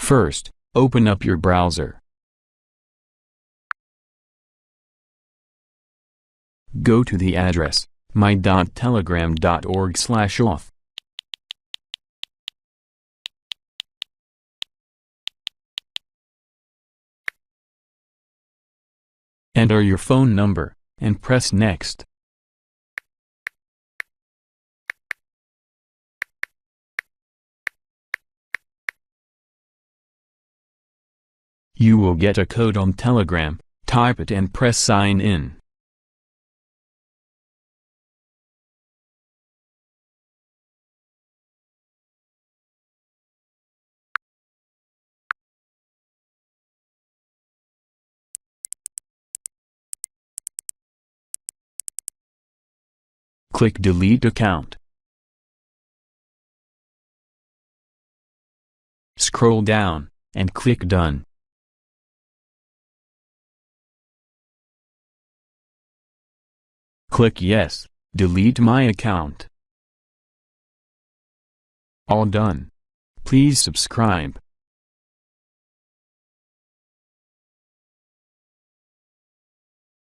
First, open up your browser. Go to the address my.telegram.org/auth. Enter your phone number, and press Next. You will get a code on Telegram. Type it and press Sign In. Click Delete Account. Scroll down, and click Done. Click Yes, delete my account. All done. Please subscribe.